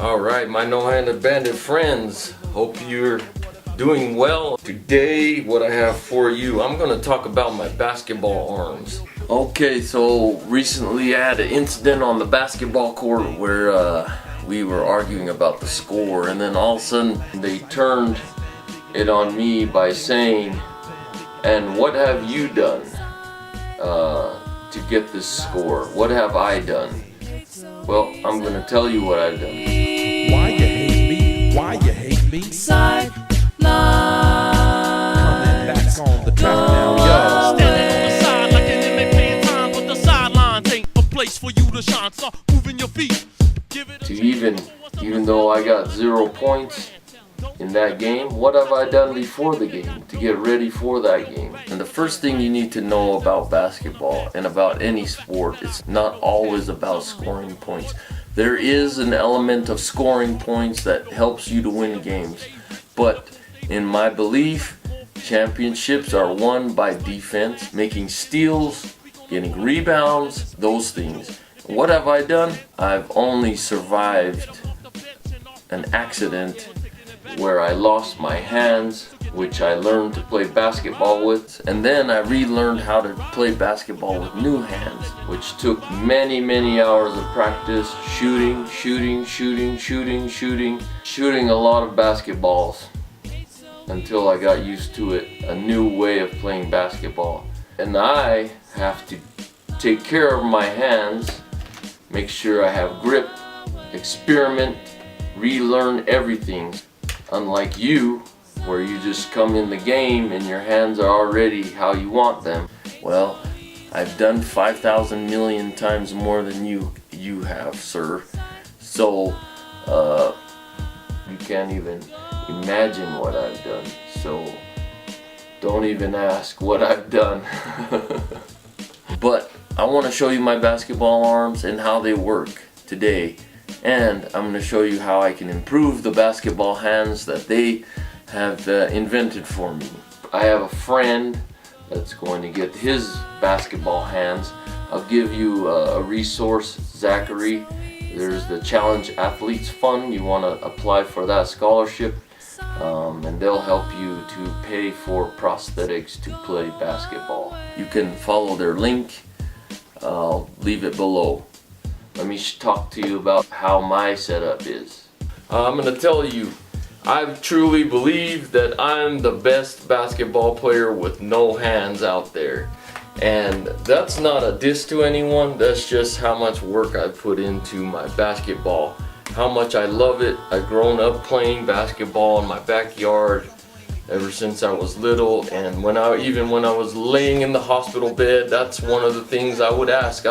Alright, my no-handed bandit friends, hope you're doing well. Today, what I have for you, I'm going to talk about my basketball arms. Okay, so recently I had an incident on the basketball court where we were arguing about the score, and then all of a sudden they turned it on me by saying, "And what have you done to get this score? What have I done?" Well, I'm going to tell you what I've done. Why you hate me? Why you hate me? Sideline. Coming back on the track now, yo. Standing on the side like an inmate paying time, but the sidelines ain't a place for you to shine. Start moving your feet. Give it To even though I got 0 points in that game, what have I done before the game to get ready for that game? And the first thing you need to know about basketball and about any sport, it's not always about scoring points. There is an element of scoring points that helps you to win games, but in my belief, championships are won by defense, making steals, getting rebounds, those things. What have I done? I've only survived an accident where I lost my hands, which I learned to play basketball with, and then I relearned how to play basketball with new hands, which took many hours of practice, shooting a lot of basketballs until I got used to it, a new way of playing basketball. And I have to take care of my hands, make sure I have grip, experiment, relearn everything. Unlike you, where you just come in the game and your hands are already how you want them. Well, I've done 5,000 million times more than you have, sir. So, you can't even imagine what I've done. So, don't even ask what I've done. But I want to show you my basketball arms and how they work today. And I'm going to show you how I can improve the basketball hands that they have invented for me. I have a friend that's going to get his basketball hands. I'll give you a resource, Zachary. There's the Challenge Athletes Fund. You want to apply for that scholarship, and they'll help you to pay for prosthetics to play basketball. You can follow their link. I'll leave it below. Let me talk to you about how my setup is. I'm going to tell you, I truly believe that I'm the best basketball player with no hands out there. And that's not a diss to anyone, that's just how much work I put into my basketball. How much I love it. I've grown up playing basketball in my backyard ever since I was little, and even when I was laying in the hospital bed, that's one of the things I would ask.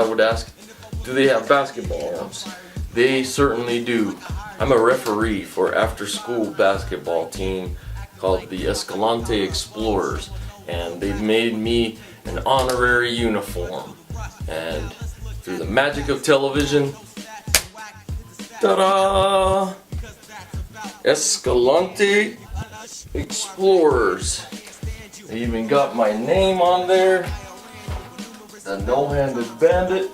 Do they have basketball arms? They certainly do. I'm a referee for after-school basketball team called the Escalante Explorers, and they've made me an honorary uniform. And through the magic of television, ta-da! Escalante Explorers. They even got my name on there, the No-Handed Bandit,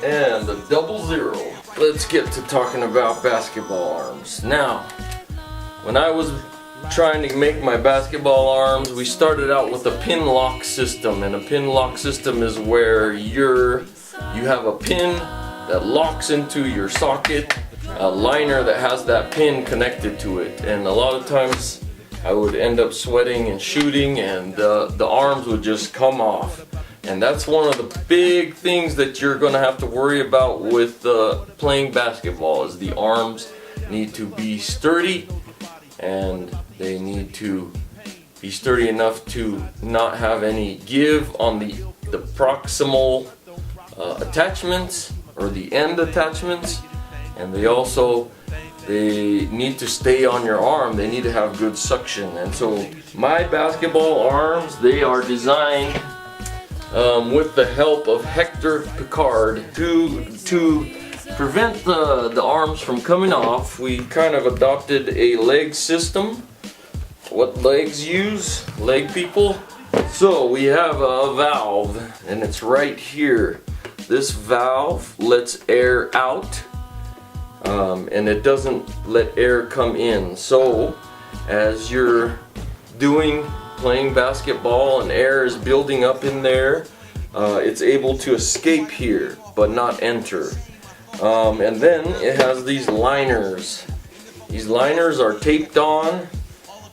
and the 00. Let's get to talking about basketball arms. Now, when I was trying to make my basketball arms, we started out with a pin lock system, and a pin lock system is where you have a pin that locks into your socket, a liner that has that pin connected to it, and a lot of times I would end up sweating and shooting, and the arms would just come off. And that's one of the big things that you're going to have to worry about with playing basketball, is the arms need to be sturdy, and they need to be sturdy enough to not have any give on the proximal attachments or the end attachments, and they need to stay on your arm. They need to have good suction. And so my basketball arms, they are designed with the help of Hector Picard to prevent the arms from coming off. We kind of adopted a leg system. What legs use? Leg people. So we have a valve, and it's right here. This valve lets air out and it doesn't let air come in. So as you're playing basketball and air is building up in there, it's able to escape here but not enter. And then it has these liners. These liners are taped on,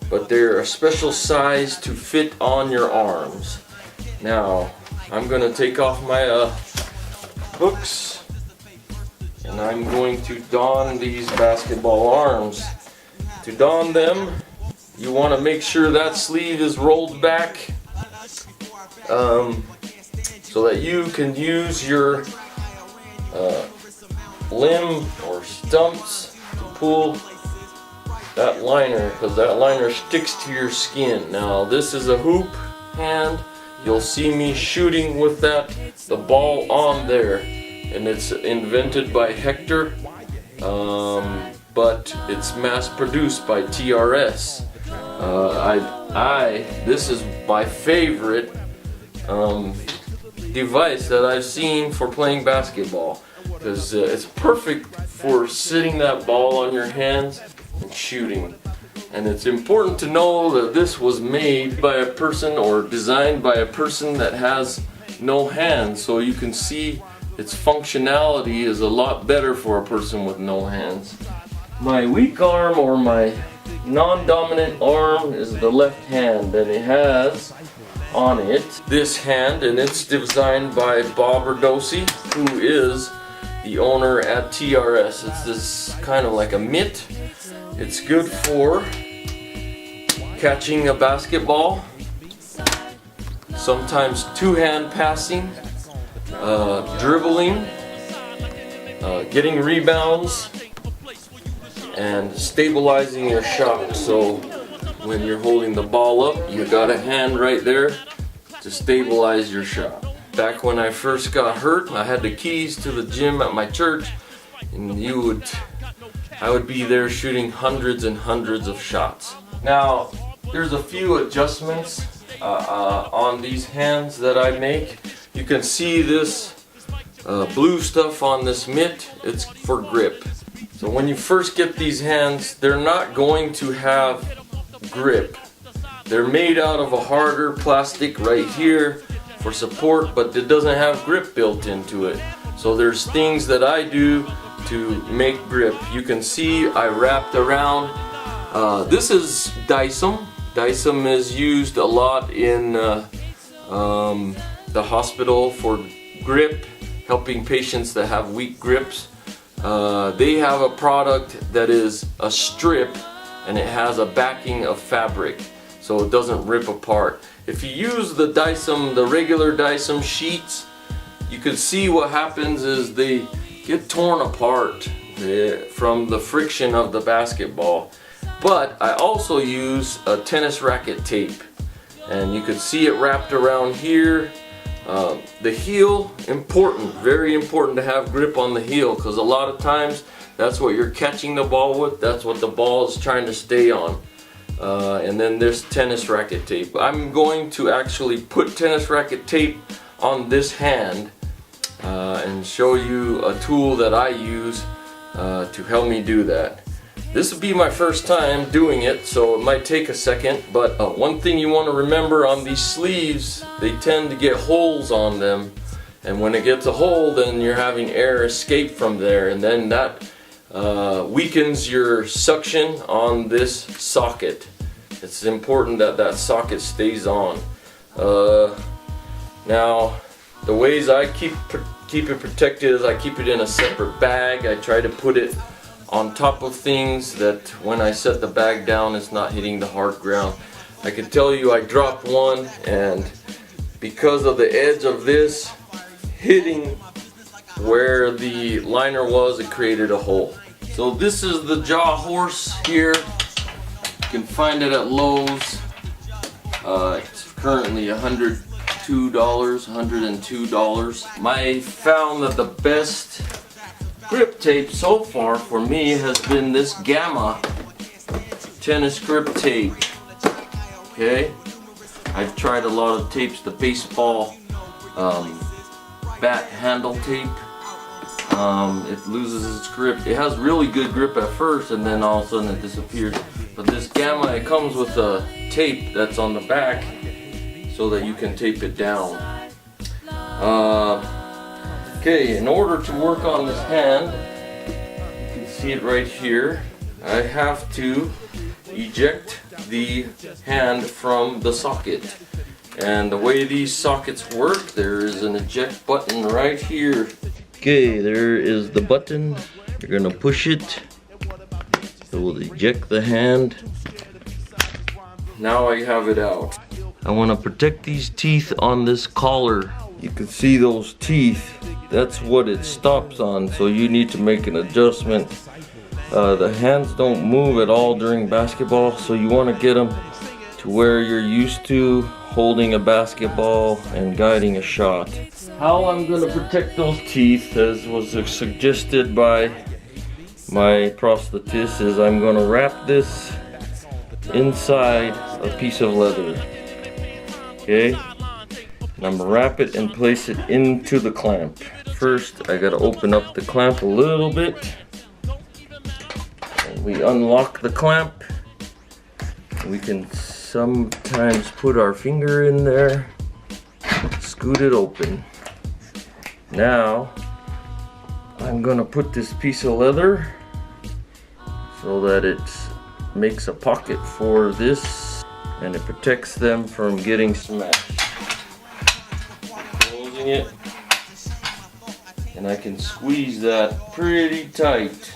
but they're a special size to fit on your arms. Now I'm gonna take off my hooks, and I'm going to don these basketball arms. To don them, you want to make sure that sleeve is rolled back, so that you can use your limb or stumps to pull that liner, because that liner sticks to your skin. Now this is a hoop hand. You'll see me shooting with the ball on there, and it's invented by Hector, but it's mass produced by TRS. This is my favorite device that I've seen for playing basketball, because it's perfect for sitting that ball on your hands and shooting. And it's important to know that this was made by a person or designed by a person that has no hands, so you can see its functionality is a lot better for a person with no hands. My weak arm, or my non-dominant arm, is the left hand, and it has on it this hand, and it's designed by Bob Radosi, who is the owner at TRS. It's this kind of like a mitt. It's good for catching a basketball, sometimes two-hand passing, dribbling, getting rebounds, and stabilizing your shot. So when you're holding the ball up, you got a hand right there to stabilize your shot. Back when I first got hurt, I had the keys to the gym at my church, and I would be there shooting hundreds and hundreds of shots. Now there's a few adjustments on these hands that I make. You can see this blue stuff on this mitt. It's for grip. So when you first get these hands, they're not going to have grip. They're made out of a harder plastic right here for support, but it doesn't have grip built into it. So there's things that I do to make grip. You can see I wrapped around. This is Dysom. Dysom is used a lot in the hospital for grip, helping patients that have weak grips. They have a product that is a strip, and it has a backing of fabric, so it doesn't rip apart. If you use the Dysom, the regular Dysom sheets, you can see what happens is they get torn apart from the friction of the basketball. But I also use a tennis racket tape, and you can see it wrapped around here. The heel, important, very important to have grip on the heel, because a lot of times that's what you're catching the ball with, that's what the ball is trying to stay on. And then there's tennis racket tape. I'm going to actually put tennis racket tape on this hand and show you a tool that I use to help me do that. This will be my first time doing it, so it might take a second, but one thing you want to remember on these sleeves, they tend to get holes on them, and when it gets a hole, then you're having air escape from there, and then that weakens your suction on this socket. It's important that that socket stays on. Now, the ways I keep it protected is I keep it in a separate bag. I try to put it on top of things that when I set the bag down, it's not hitting the hard ground. I can tell you I dropped one, and because of the edge of this hitting where the liner was, it created a hole. So this is the Jaw Horse here. You can find it at Lowe's. It's currently $102. I found that the best grip tape so far for me has been this Gamma tennis grip tape. Okay, I've tried a lot of tapes, the baseball bat handle tape. it loses its grip. It has really good grip at first, and then all of a sudden it disappears. But this Gamma, it comes with a tape that's on the back so that you can tape it down. Okay, in order to work on this hand, you can see it right here, I have to eject the hand from the socket. And the way these sockets work, there is an eject button right here. Okay, there is the button. You're gonna push it. It will eject the hand. Now I have it out. I want to protect these teeth on this collar. You can see those teeth. That's what it stops on, so you need to make an adjustment. The hands don't move at all during basketball, so you want to get them to where you're used to holding a basketball and guiding a shot. How I'm going to protect those teeth, as was suggested by my prosthetist, is I'm going to wrap this inside a piece of leather. Okay? And I'm going to wrap it and place it into the clamp. First, I got to open up the clamp a little bit. And we unlock the clamp. We can sometimes put our finger in there, scoot it open. Now, I'm going to put this piece of leather so that it makes a pocket for this, and it protects them from getting smashed. Closing it, and I can squeeze that pretty tight.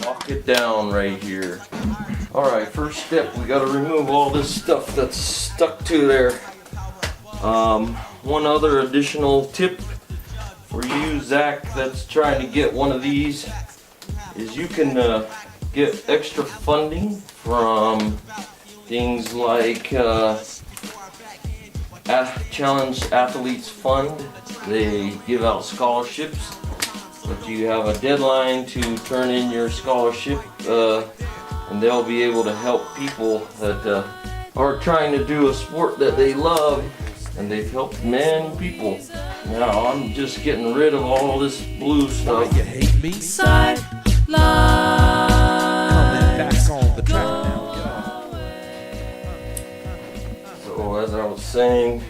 Lock it down right here. Alright, first step, we gotta remove all this stuff that's stuck to there. One other additional tip for you, Zach, that's trying to get one of these, is you can get extra funding from things like Challenge Athletes Fund. They give out scholarships, but you have a deadline to turn in your scholarship, and they'll be able to help people that are trying to do a sport that they love, and they've helped many people. Now I'm just getting rid of all this blue stuff. You hate me? Sideline. Coming back on the track now, y'all. So as I was saying,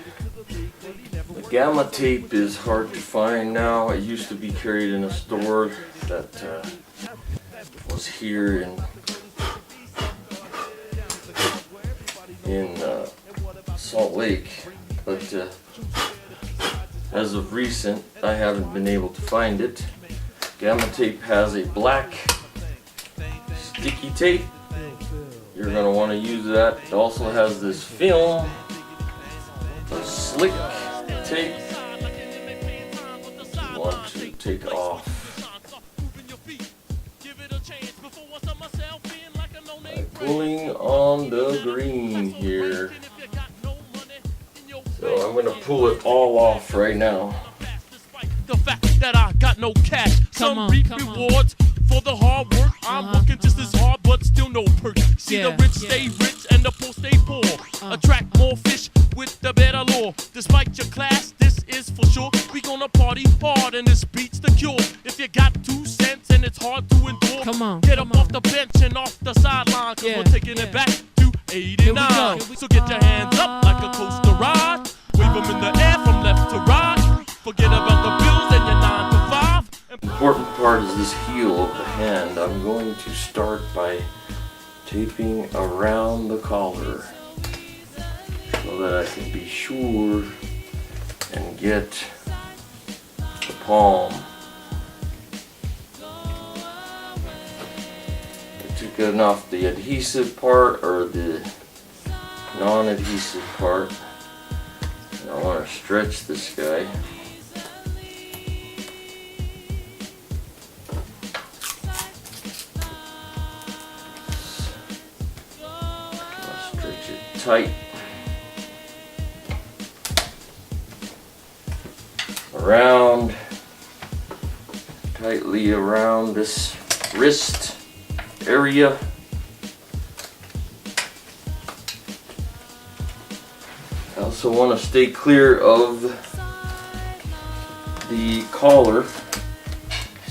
the Gamma tape is hard to find now. It used to be carried in a store that was here in Salt Lake, but as of recent, I haven't been able to find it. Gamma tape has a black sticky tape. You're going to want to use that. It also has this film, a slick tape you want to take off by pulling on the green here. So I'm going to pull it all off right now. The fact that I got no cash, some reap rewards for the hard work. I'm working just as hard, but still no perks. See the rich stay rich and the poor stay poor. Attract more fish with the better lure. Despite your class, this is for sure. We gonna party hard and this beats the cure. If you got 2 cents and it's hard to endure, get up off the bench and off the sideline, cause we're taking it back to 89. So get your hands up like a coaster ride. Wave them in the air from left to right. Forget about the bills and your 9 to 5. The important part is this heel of the hand. I'm going to start by taping around the collar so that I can be sure and get the palm. I took off the adhesive part or the non-adhesive part. And I want to stretch this guy. Stretch it tight. Around, tightly around this wrist area. I also want to stay clear of the collar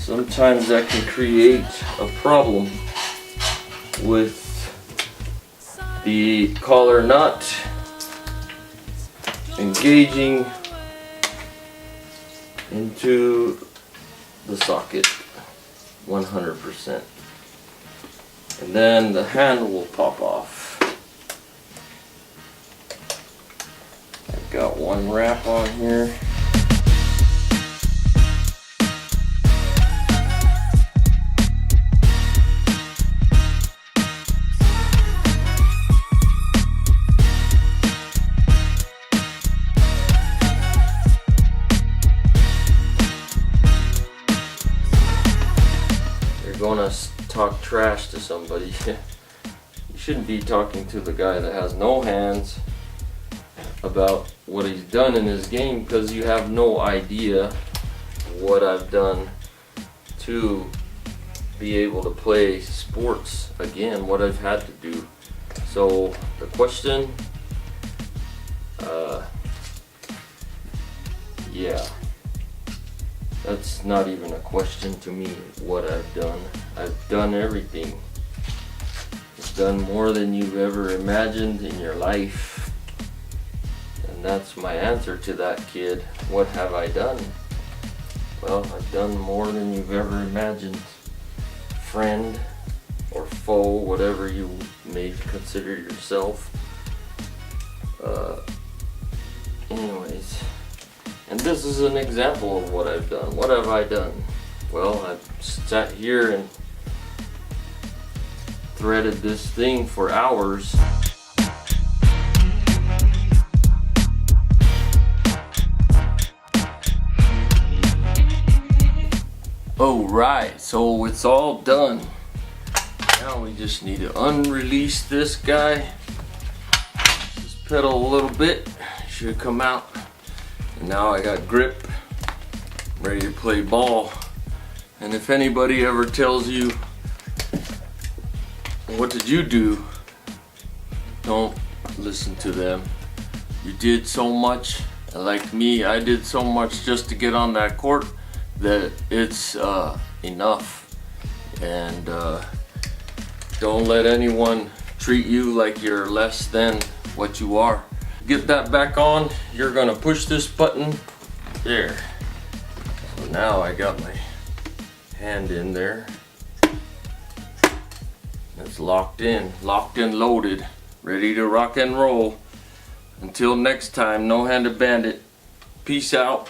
sometimes that can create a problem with the collar nut engaging into the socket 100%, and then the handle will pop off. I've got one wrap on here. Gonna talk trash to somebody. You shouldn't be talking to the guy that has no hands about what he's done in his game, because you have no idea what I've done to be able to play sports again, what I've had to do. So the question, yeah, that's not even a question to me, what I've done. I've done everything. I've done more than you've ever imagined in your life. And that's my answer to that kid. What have I done? Well, I've done more than you've ever imagined. Friend or foe, whatever you may consider yourself. Anyways. And this is an example of what I've done. What have I done? Well, I've sat here and threaded this thing for hours. Oh, right, so it's all done. Now we just need to unrelease this guy. Just pedal a little bit, should come out. And now I got grip, ready to play ball. And if anybody ever tells you, what did you do? Don't listen to them. You did so much, and like me, I did so much just to get on that court that it's enough. And don't let anyone treat you like you're less than what you are. Get that back on, you're gonna push this button there. So now I got my hand in there. It's locked in, loaded, ready to rock and roll. Until next time, No Handed Bandit. Peace out.